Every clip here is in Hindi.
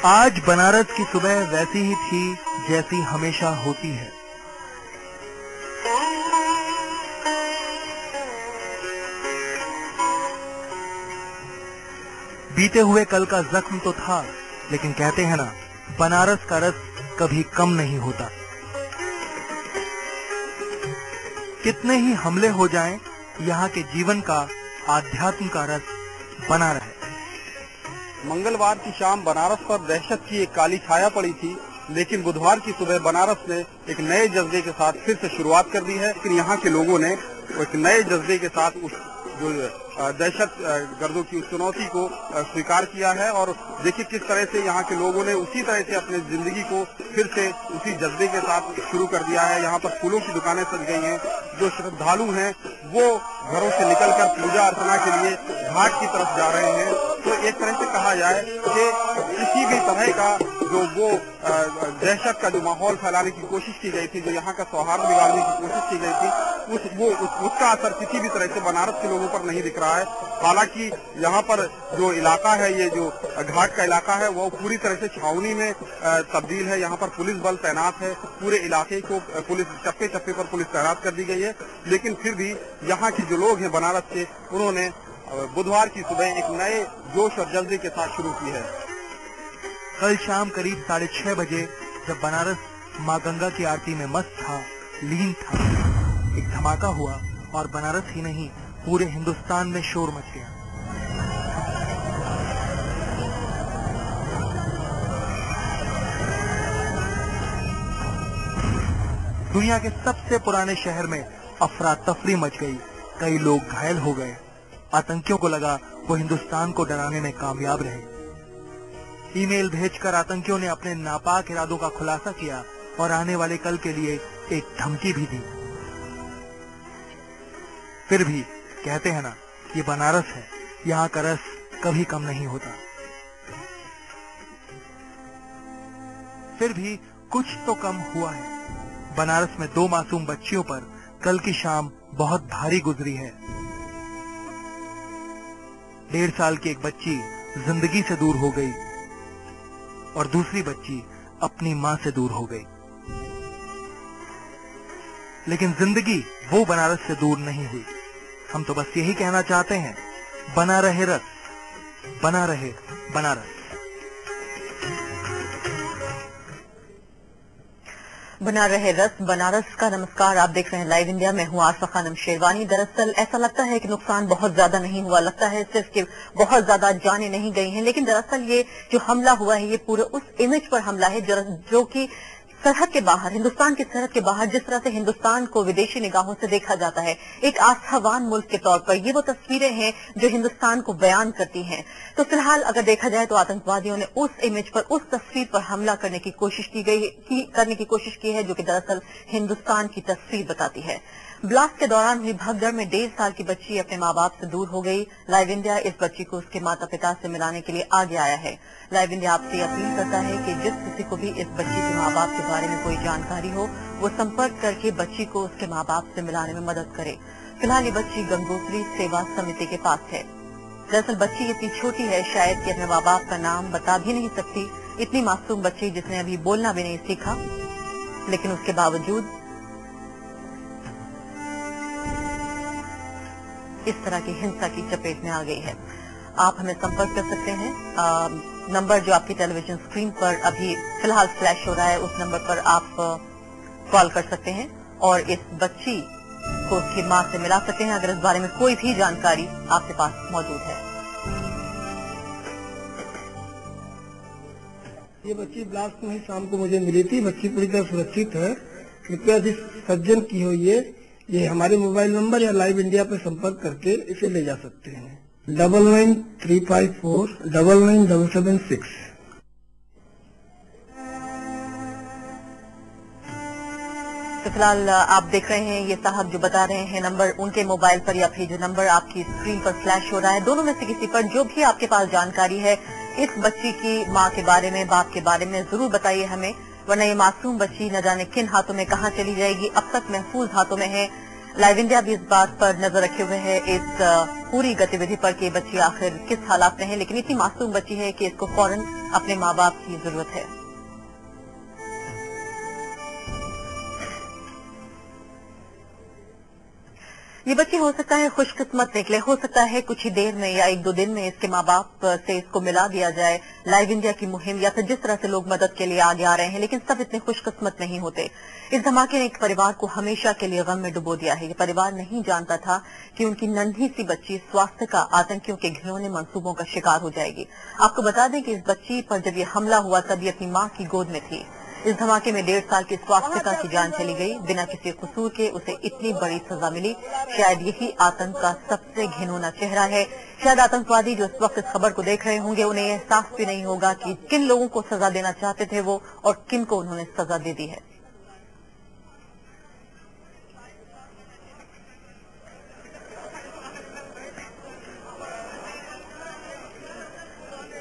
आज बनारस की सुबह वैसी ही थी जैसी हमेशा होती है। बीते हुए कल का जख्म तो था, लेकिन कहते हैं ना, बनारस का रस कभी कम नहीं होता। कितने ही हमले हो जाएं, यहाँ के जीवन का, आध्यात्म का रस बना रहे। मंगलवार की शाम बनारस पर दहशत की एक काली छाया पड़ी थी, लेकिन बुधवार की सुबह बनारस ने एक नए जज्बे के साथ फिर से शुरुआत कर दी है। लेकिन यहाँ के लोगों ने एक नए जज्बे के साथ उस जो दहशत गर्दों की उस चुनौती को स्वीकार किया है और देखिए किस तरह से यहाँ के लोगों ने उसी तरह से अपनी जिंदगी को फिर से उसी जज्बे के साथ शुरू कर दिया है। यहाँ पर फूलों की दुकानें सज गई हैं। जो श्रद्धालु हैं वो घरों से निकलकर पूजा अर्चना के लिए घाट की तरफ जा रहे हैं। तो एक तरह से कहा जाए कि किसी भी तरह का जो वो दहशत का जो माहौल फैलाने की कोशिश की गई थी, जो यहाँ का सौहार्द बिगाड़ने की कोशिश की गई थी, उसका असर किसी भी तरह से बनारस के लोगों पर नहीं दिख रहा है। हालांकि यहाँ पर जो इलाका है, ये जो घाट का इलाका है, वो पूरी तरह से छावनी में तब्दील है। यहाँ पर पुलिस बल तैनात है। पूरे इलाके को पुलिस चप्पे चप्पे पर पुलिस तैनात कर दी गई है। लेकिन फिर भी यहाँ के जो लोग हैं बनारस के, उन्होंने बुधवार की सुबह एक नए जोश और जज्बे के साथ शुरू की है। कल शाम करीब 6:30 बजे जब बनारस मां गंगा की आरती में मस्त था, लीन था, एक धमाका हुआ और बनारस ही नहीं पूरे हिंदुस्तान में शोर मच गया। दुनिया के सबसे पुराने शहर में अफरा तफरी मच गई। कई लोग घायल हो गए। आतंकियों को लगा वो हिंदुस्तान को डराने में कामयाब रहे। ईमेल भेजकर आतंकियों ने अपने नापाक इरादों का खुलासा किया और आने वाले कल के लिए एक धमकी भी दी। फिर भी कहते हैं ना, ये बनारस है, यहाँ का रस कभी कम नहीं होता। फिर भी कुछ तो कम हुआ है। बनारस में 2 मासूम बच्चियों पर कल की शाम बहुत भारी गुजरी है। 1.5 साल की एक बच्ची जिंदगी से दूर हो गई और दूसरी बच्ची अपनी मां से दूर हो गई। लेकिन जिंदगी वो बनारस से दूर नहीं हुई। हम तो बस यही कहना चाहते हैं, बना रहे रस, बना रहे बनारस। बना रहे रस बनारस का नमस्कार। आप देख रहे हैं लाइव इंडिया। मैं हूं आसफा खानम शेरवानी। दरअसल ऐसा लगता है कि नुकसान बहुत ज्यादा नहीं हुआ, लगता है सिर्फ कि बहुत ज्यादा जाने नहीं गई हैं, लेकिन दरअसल ये जो हमला हुआ है ये पूरे उस इमेज पर हमला है जो कि सरहद के बाहर, हिंदुस्तान की सरहद के बाहर जिस तरह से हिंदुस्तान को विदेशी निगाहों से देखा जाता है, एक आस्थावान मुल्क के तौर पर, ये वो तस्वीरें हैं जो हिंदुस्तान को बयान करती हैं। तो फिलहाल अगर देखा जाए तो आतंकवादियों ने उस इमेज पर, उस तस्वीर पर हमला करने की कोशिश की है जो कि दरअसल हिंदुस्तान की तस्वीर बताती है। ब्लास्ट के दौरान हुई भगदड़ में 1.5 साल की बच्ची अपने माँ बाप से दूर हो गई। लाइव इंडिया इस बच्ची को उसके माता पिता से मिलाने के लिए आगे आया है। लाइव इंडिया आपसे अपील करता है कि जिस किसी को भी इस बच्ची के माँ बाप के बारे में कोई जानकारी हो, वो संपर्क करके बच्ची को उसके माँ बाप से मिलाने में मदद करे। फिलहाल ये बच्ची गंगोत्री सेवा समिति के पास है। दरअसल बच्ची इतनी छोटी है, शायद कि अपने माँ बाप का नाम बता भी नहीं सकती। इतनी मासूम बच्ची जिसने अभी बोलना भी नहीं सीखा, लेकिन उसके बावजूद इस तरह की हिंसा की चपेट में आ गई है। आप हमें संपर्क कर सकते हैं। नंबर जो आपकी टेलीविजन स्क्रीन पर अभी फिलहाल फ्लैश हो रहा है, उस नंबर पर आप कॉल कर सकते हैं और इस बच्ची को उसकी मां से मिला सकते हैं अगर इस बारे में कोई भी जानकारी आपके पास मौजूद है। ये बच्ची ब्लास्ट में ही शाम को मुझे मिली थी। बच्ची पूरी तरह सुरक्षित है। कृपया जिस सज्जन की हो ये हमारे मोबाइल नंबर या लाइव इंडिया पर संपर्क करके इसे ले जा सकते हैं। 9935499776। तो फिलहाल आप देख रहे हैं ये साहब जो बता रहे हैं नंबर उनके मोबाइल पर या फिर जो नंबर आपकी स्क्रीन पर फ्लैश हो रहा है, दोनों में से किसी पर जो भी आपके पास जानकारी है इस बच्ची की मां के बारे में, बाप के बारे में, जरूर बताइए हमें, वरना ये मासूम बच्ची न जाने किन हाथों में कहां चली जाएगी। अब तक महफूज हाथों में है। लाइव इंडिया भी इस बात पर नजर रखे हुए है, इस पूरी गतिविधि पर कि बच्ची आखिर किस हालात में है, लेकिन इतनी मासूम बच्ची है कि इसको फौरन अपने माँ बाप की जरूरत है। ये बच्चे हो सकता है खुशकिस्मत निकले, हो सकता है कुछ ही देर में या एक दो दिन में इसके माँ बाप से इसको मिला दिया जाए। लाइव इंडिया की मुहिम या फिर जिस तरह से लोग मदद के लिए आगे आ रहे हैं, लेकिन सब इतने खुशकिस्मत नहीं होते। इस धमाके ने एक परिवार को हमेशा के लिए गम में डुबो दिया है। ये परिवार नहीं जानता था कि उनकी नन्ही सी बच्ची स्वास्थ्य का आतंकियों के घिनौने मंसूबों का शिकार हो जाएगी। आपको बता दें कि इस बच्ची पर जब ये हमला हुआ तब ये अपनी मां की गोद में थी। इस धमाके में 1.5 साल की स्वास्थ्यिका की जान चली गई। बिना किसी कसूर के उसे इतनी बड़ी सजा मिली। शायद यही आतंक का सबसे घिनौना चेहरा है। शायद आतंकवादी जो इस वक्त इस खबर को देख रहे होंगे, उन्हें एहसास भी नहीं होगा कि किन लोगों को सजा देना चाहते थे वो और किन को उन्होंने सजा दे दी है।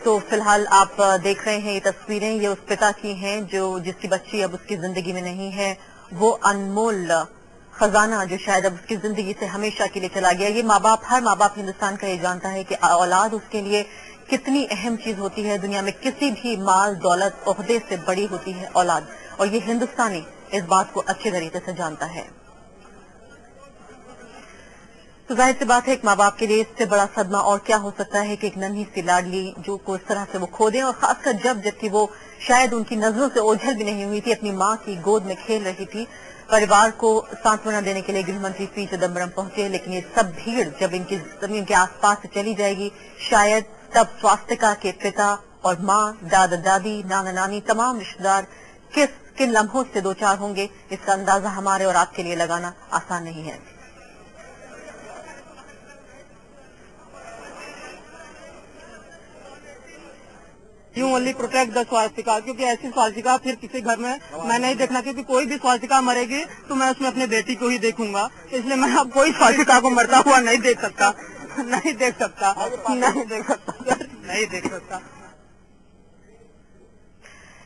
तो फिलहाल आप देख रहे हैं ये तस्वीरें, ये उस पिता की हैं जो जिसकी बच्ची अब उसकी जिंदगी में नहीं है। वो अनमोल खजाना जो शायद अब उसकी जिंदगी से हमेशा के लिए चला गया। ये माँ बाप, हर माँ बाप हिंदुस्तान का ये जानता है कि औलाद उसके लिए कितनी अहम चीज होती है। दुनिया में किसी भी माल दौलत ओहदे से बड़ी होती है औलाद, और ये हिंदुस्तानी इस बात को अच्छे तरीके से जानता है। तो जाहिर सी बात है, एक माँ बाप के लिए इससे बड़ा सदमा और क्या हो सकता है कि एक नन्ही सी लाडली जो को इस तरह से वो खो दें, और खासकर जबकि वो शायद उनकी नजरों से ओझल भी नहीं हुई थी, अपनी माँ की गोद में खेल रही थी। परिवार को सांत्वना देने के लिए गृह मंत्री पी चिदम्बरम पहुंचे, लेकिन ये सब भीड़ जब इनकी जमीन के आसपास से चली जाएगी, शायद तब स्वास्थ्यिका के पिता और माँ, दादा दादी, नाना नानी, तमाम रिश्तेदार किन लम्हों से दो चार होंगे, इसका अंदाजा हमारे और आपके लिए लगाना आसान नहीं है। यू ओनली प्रोटेक्ट द स्वास्थ्यिका, क्योंकि ऐसी स्वास्थ्यिका फिर किसी घर में मैं नहीं देखना, क्योंकि कोई भी स्वास्थ्यिका मरेगी तो मैं उसमें अपने बेटी को ही देखूंगा। इसलिए मैं अब कोई स्वास्थ्यिका को मरता हुआ नहीं देख सकता, नहीं देख सकता, नहीं देख सकता, नहीं देख सकता।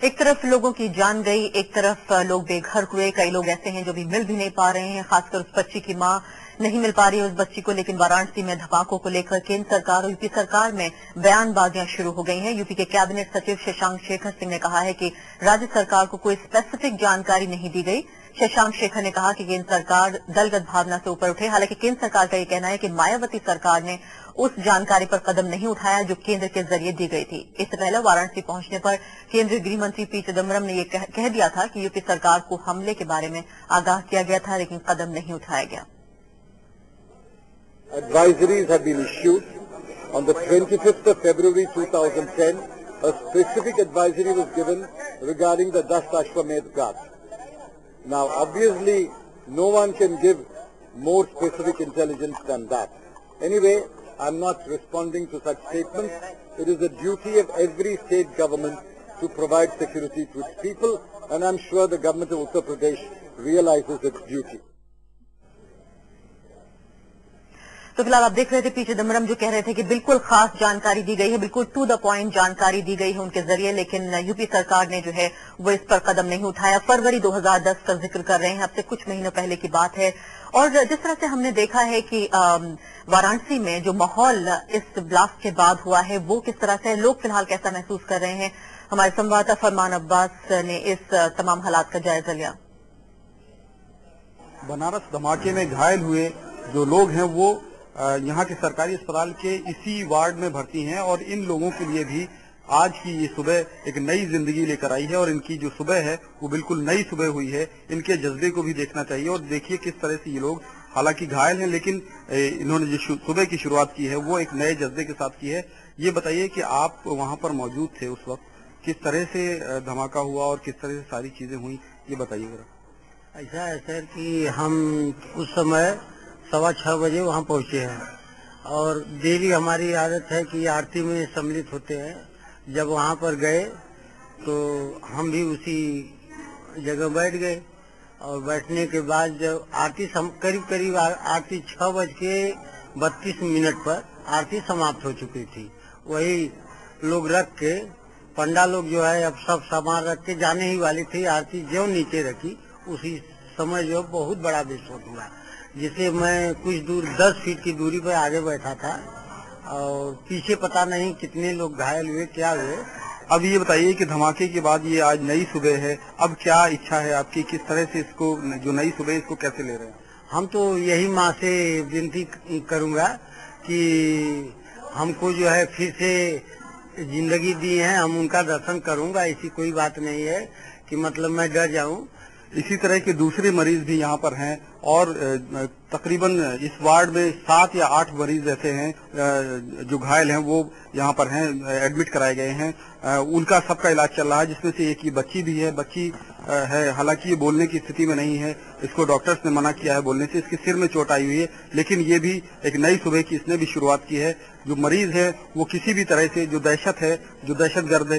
एक तरफ लोगों की जान गई, एक तरफ लोग बेघर हुए। कई लोग ऐसे हैं जो भी मिल भी नहीं पा रहे हैं, खासकर उस बच्ची की मां नहीं मिल पा रही है उस बच्ची को। लेकिन वाराणसी में धमाकों को लेकर केंद्र सरकार और यूपी सरकार में बयानबाजियां शुरू हो गई हैं। यूपी के कैबिनेट सचिव शशांक शेखर सिंह ने कहा है कि राज्य सरकार को कोई स्पेसिफिक जानकारी नहीं दी गई। शशांक शेखर ने कहा कि केंद्र सरकार दलगत भावना से ऊपर उठे। हालांकि केंद्र सरकार का ये कहना है कि मायावती सरकार ने उस जानकारी पर कदम नहीं उठाया जो केंद्र के जरिए दी गई थी। इससे पहले वाराणसी पहुंचने पर केंद्रीय गृह मंत्री पी चिदम्बरम ने ये कह दिया था कि यूपी सरकार को हमले के बारे में आगाह किया गया था, लेकिन कदम नहीं उठाया गया। Advisories have been issued. On the 25th of February 2010, a specific advisory was given regarding the dust Ashwamedh Ghat. Now, obviously, no one can give more specific intelligence than that. Anyway, I'm not responding to such statements. It is the duty of every state government to provide security to its people, and I'm sure the government of Uttar Pradesh realizes its duty. तो फिलहाल आप देख रहे थे पी चिदम्बरम जो कह रहे थे कि बिल्कुल खास जानकारी दी गई है, बिल्कुल टू द पॉइंट जानकारी दी गई है उनके जरिए, लेकिन यूपी सरकार ने जो है वो इस पर कदम नहीं उठाया। फरवरी 2010 का जिक्र कर रहे हैं, अब से कुछ महीनों पहले की बात है। और जिस तरह से हमने देखा है कि वाराणसी में जो माहौल इस ब्लास्ट के बाद हुआ है वो किस तरह से, लोग फिलहाल कैसा महसूस कर रहे हैं, हमारे संवाददाता फरमान अब्बास ने इस तमाम हालात का जायजा लिया। बनारस धमाके में घायल हुए जो लोग हैं वो यहाँ के सरकारी अस्पताल के इसी वार्ड में भर्ती हैं, और इन लोगों के लिए भी आज की ये सुबह एक नई जिंदगी लेकर आई है, और इनकी जो सुबह है वो बिल्कुल नई सुबह हुई है। इनके जज्बे को भी देखना चाहिए, और देखिए किस तरह से ये लोग हालांकि घायल हैं, लेकिन इन्होंने जो सुबह की शुरुआत की है वो एक नए जज्बे के साथ की है। ये बताइए कि आप वहाँ पर मौजूद थे उस वक्त, किस तरह से धमाका हुआ और किस तरह से सारी चीजें हुई, ये बताइए जरा। ऐसा है सर कि हम उस समय 6:15 बजे वहाँ पहुँचे हैं, और डेली हमारी आदत है कि आरती में सम्मिलित होते हैं। जब वहाँ पर गए तो हम भी उसी जगह बैठ गए, और बैठने के बाद जब आरती करीब आरती 6:32 पर आरती समाप्त हो चुकी थी। वही लोग रख के पंडा लोग जो है अब सब सामान रख के जाने ही वाली थी। आरती जो नीचे रखी उसी समय जो बहुत बड़ा विस्फोट हुआ, जिसे मैं कुछ दूर 10 फीट की दूरी पर आगे बैठा था, और पीछे पता नहीं कितने लोग घायल हुए क्या हुए, अब ये बताइए कि धमाके के बाद ये आज नई सुबह है, अब क्या इच्छा है आपकी, किस तरह से इसको जो नई सुबह इसको कैसे ले रहे हैं? हम तो यही माँ से विनती करूंगा कि हमको जो है फिर से जिंदगी दी है, हम उनका दर्शन करूंगा। ऐसी कोई बात नहीं है कि मतलब मैं डर जाऊं। इसी तरह के दूसरे मरीज भी यहाँ पर हैं और तकरीबन इस वार्ड में 7 या 8 मरीज ऐसे हैं जो घायल हैं, वो यहाँ पर हैं, एडमिट कराए गए हैं। उनका सबका इलाज चल रहा है, जिसमें से एक ये बच्ची भी है। बच्ची है, हालांकि ये बोलने की स्थिति में नहीं है, इसको डॉक्टर्स ने मना किया है बोलने से, इसके सिर में चोट आई हुई है, लेकिन ये भी एक नई सुबह की इसने भी शुरुआत की है। जो मरीज है वो किसी भी तरह से जो दहशतगर्द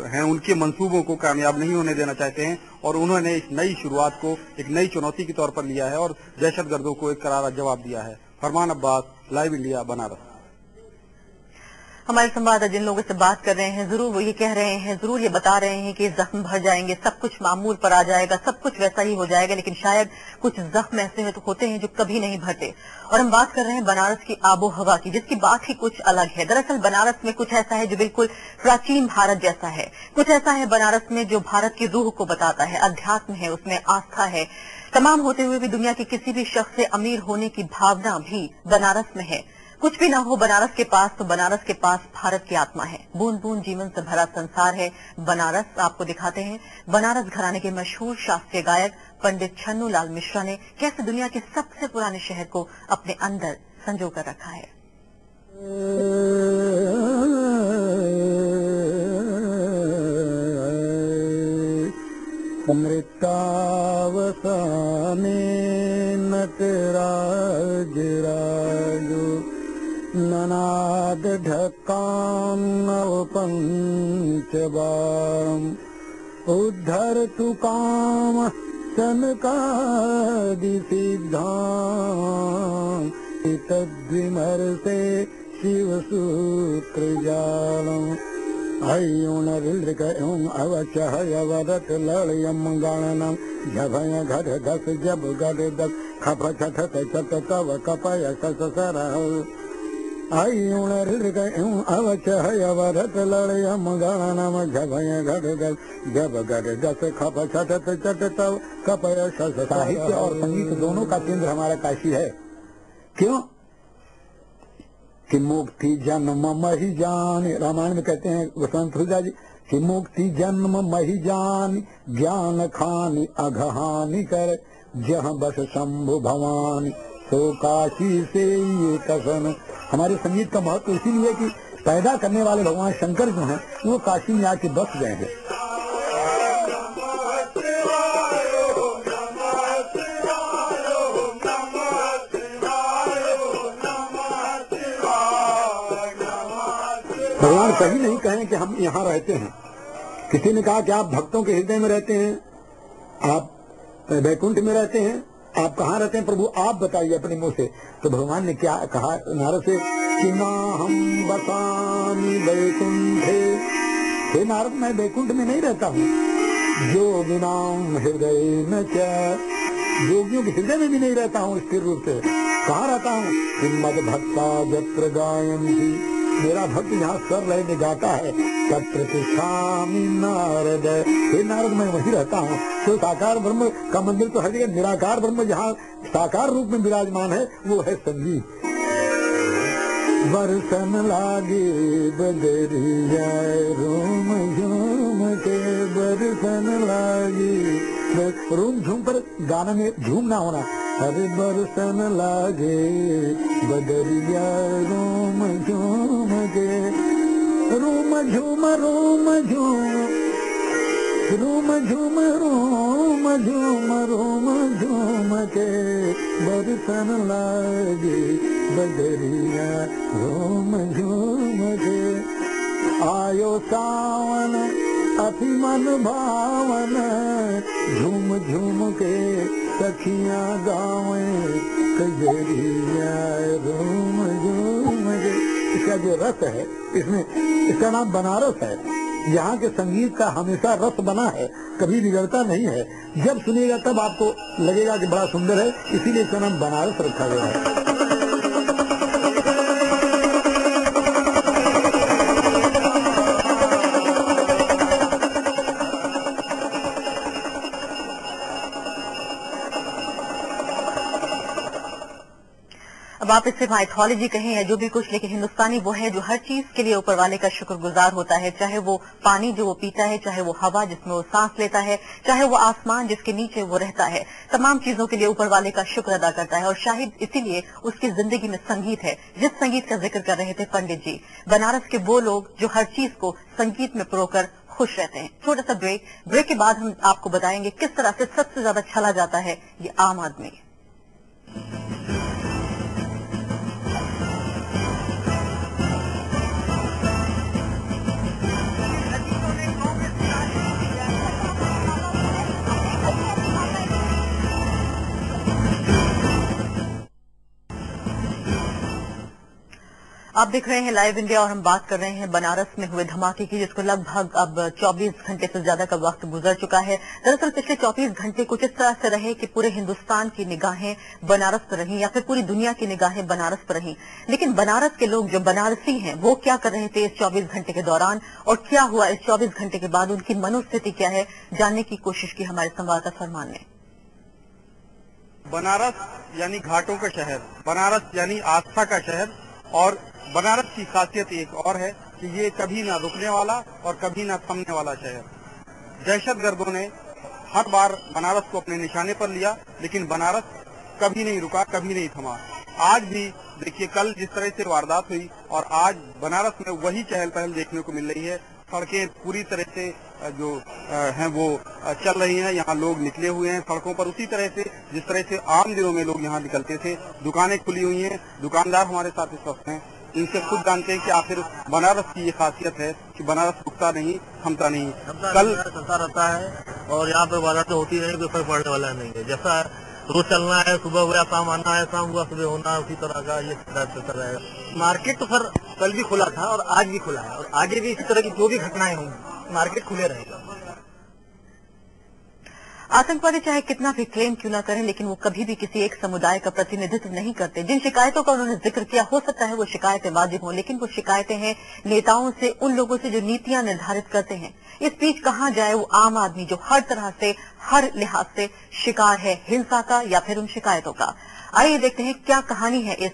हैं उनके मंसूबों को कामयाब नहीं होने देना चाहते हैं और उन्होंने इस नई शुरुआत को एक नई चुनौती के तौर पर लिया है और दहशतगर्दों को एक करारा जवाब दिया है। फरमान अब्बास, लाइव इंडिया, बनारस। हमारे संवाददाता जिन लोगों से बात कर रहे हैं जरूर वो ये कह रहे हैं, जरूर ये बता रहे हैं कि जख्म भर जाएंगे, सब कुछ मामूल पर आ जाएगा, सब कुछ वैसा ही हो जाएगा, लेकिन शायद कुछ जख्म ऐसे होते हैं जो कभी नहीं भरते। और हम बात कर रहे हैं बनारस की आबो हवा की, जिसकी बात ही कुछ अलग है। दरअसल बनारस में कुछ ऐसा है जो बिल्कुल प्राचीन भारत जैसा है। कुछ ऐसा है बनारस में जो भारत की रूह को बताता है, अध्यात्म है, उसमें आस्था है। तमाम होते हुए भी दुनिया के किसी भी शख्स से अमीर होने की भावना भी बनारस में है। कुछ भी ना हो बनारस के पास, तो बनारस के पास भारत की आत्मा है। बूंद बूंद जीवन से भरा संसार है बनारस। आपको दिखाते हैं बनारस घराने के मशहूर शास्त्रीय गायक पंडित छन्नू लाल मिश्रा ने कैसे दुनिया के सबसे पुराने शहर को अपने अंदर संजो कर रखा है। अमृतावसाने नटराज राजो ननाद ढक्काम नव पंचबाम उद्धर तु काम सनकादि सिद्धाम तद्विमर्शे शिव सूत्र जालम अयुणऋकं अवचहयवरत लळयं गणनं जभय घट घस जब गड दस खप छठ चत तव कपय ससरः अयुणऋकं अवचहयवरत लळयं गणनं जभय घट घस जब गड दस खप छठ चत तव कपय ससरः। साहित्य और संगीत दोनों का केंद्र हमारा काशी है। क्यों कि मुक्ति जन्म मही जान, रामायण में कहते हैं वसंत तुलसीदास जी कि मुक्ति जन्म मही जान ज्ञान खानी अघहानि कर जहाँ बस शंभु भवानी सो काशी से ये कसन। हमारे संगीत का महत्व इसीलिए कि पैदा करने वाले भगवान शंकर जो हैं वो काशी में आके बस गए हैं। भगवान कहीं नहीं कहें कि हम यहाँ रहते हैं। किसी ने कहा कि आप भक्तों के हृदय में रहते हैं, आप वैकुंठ में रहते हैं, आप कहाँ रहते हैं प्रभु आप बताइए अपने मुंह से। तो भगवान ने क्या कहा नारद से कि ना हम बसामी वैकुंठे, हे नारद मैं वैकुंठ में नहीं रहता हूँ। योगिनाम हृदय में क्या, योगियों के हृदय में भी नहीं रहता हूँ स्थिर रूप से। कहाँ रहता हूँ कि मद भक्ता जत्र गायन्ति, मेरा भक्त यहाँ स्वर लय में गाता है तत्र तिष्ठामि नारद, हे नारद मैं वहीं रहता हूँ। तो साकार ब्रह्म का मंदिर तो हर जगह, निराकार ब्रह्म जहाँ साकार रूप में विराजमान है वो है संगीत। बरसन लागे बदरिया रूम झूम के, बरसन लागे रूम झूम पर गाना में झूम ना होना। अरे बरसन लागे बदरिया रूम झूम के, रूम झूम रूम झूम रूम झूम रूम झूम रूम झूम के, बरसन लागे बदरिया रूम झूम के। आयो सावन अति मन भावन झूम झूम के सखियां गावे कजरिया रूम झूम के। इसका जो रस है इसमें, इसका नाम बनारस है। यहाँ के संगीत का हमेशा रस बना है, कभी बिगड़ता नहीं है। जब सुनिएगा तब आपको लगेगा कि बड़ा सुंदर है, इसीलिए इसका नाम बनारस रखा गया है। अब आप इससे माइथोलॉजी कहें या जो भी कुछ, लेकिन हिंदुस्तानी वो है जो हर चीज के लिए ऊपर वाले का शुक्रगुजार होता है, चाहे वो पानी जो वो पीता है, चाहे वो हवा जिसमें वो सांस लेता है, चाहे वो आसमान जिसके नीचे वो रहता है, तमाम चीजों के लिए ऊपर वाले का शुक्र अदा करता है। और शायद इसीलिए उसकी जिंदगी में संगीत है, जिस संगीत का जिक्र कर रहे थे पंडित जी, बनारस के वो लोग जो हर चीज को संगीत में परोकर खुश रहते हैं। छोटा सा ब्रेक के बाद हम आपको बताएंगे किस तरह से सबसे ज्यादा छला जाता है ये आम आदमी। आप देख रहे हैं लाइव इंडिया और हम बात कर रहे हैं बनारस में हुए धमाके की, जिसको लगभग अब 24 घंटे से ज्यादा का वक्त गुजर चुका है। दरअसल पिछले 24 घंटे कुछ इस तरह से रहे कि पूरे हिंदुस्तान की निगाहें बनारस पर रहीं या फिर पूरी दुनिया की निगाहें बनारस पर रहीं। लेकिन बनारस के लोग जो बनारसी हैं वो क्या कर रहे थे इस 24 घंटे के दौरान और क्या हुआ इस 24 घंटे के बाद, उनकी मनोस्थिति क्या है, जानने की कोशिश की हमारे संवाददाता फरमान ने। बनारस यानी घाटों का शहर, बनारस यानी आस्था का शहर। और बनारस की खासियत एक और है कि ये कभी ना रुकने वाला और कभी ना थमने वाला शहर। दहशतगर्दों ने हर बार बनारस को अपने निशाने पर लिया, लेकिन बनारस कभी नहीं रुका, कभी नहीं थमा। आज भी देखिए, कल जिस तरह से वारदात हुई और आज बनारस में वही चहल पहल देखने को मिल रही है। सड़कें पूरी तरह से जो हैं वो चल रही हैं, यहाँ लोग निकले हुए हैं सड़कों पर उसी तरह से जिस तरह से आम दिनों में लोग यहाँ निकलते थे। दुकानें खुली हुई हैं, दुकानदार हमारे साथ इस वक्त हैं, इनसे खुद जानते हैं कि आखिर बनारस की ये खासियत है कि बनारस रुकता नहीं, थमता नहीं। कल चलता रहता है और यहाँ पर वारदातें होती रहेंगी, कोई फर्क पड़ने वाला नहीं है। जैसा रोज चलना है, सुबह हुआ शाम आना है, शाम हुआ सुबह होना, उसी तरह का ये चलता रहेगा। मार्केट तो सर कल भी खुला था और आज भी खुला है और आगे भी इसी तरह की जो भी घटनाएं होंगी मार्केट खुले रहेगा। आतंकवादी चाहे कितना भी क्लेम क्यों न करें, लेकिन वो कभी भी किसी एक समुदाय का प्रतिनिधित्व नहीं करते। जिन शिकायतों का उन्होंने जिक्र किया, हो सकता है वो शिकायतें वाजिब हों, लेकिन वो शिकायतें हैं नेताओं से, उन लोगों से जो नीतियां निर्धारित करते हैं। इस बीच कहां जाए वो आम आदमी जो हर तरह से, हर लिहाज से शिकार है हिंसा का या फिर उन शिकायतों का। आइए देखते हैं क्या कहानी है इस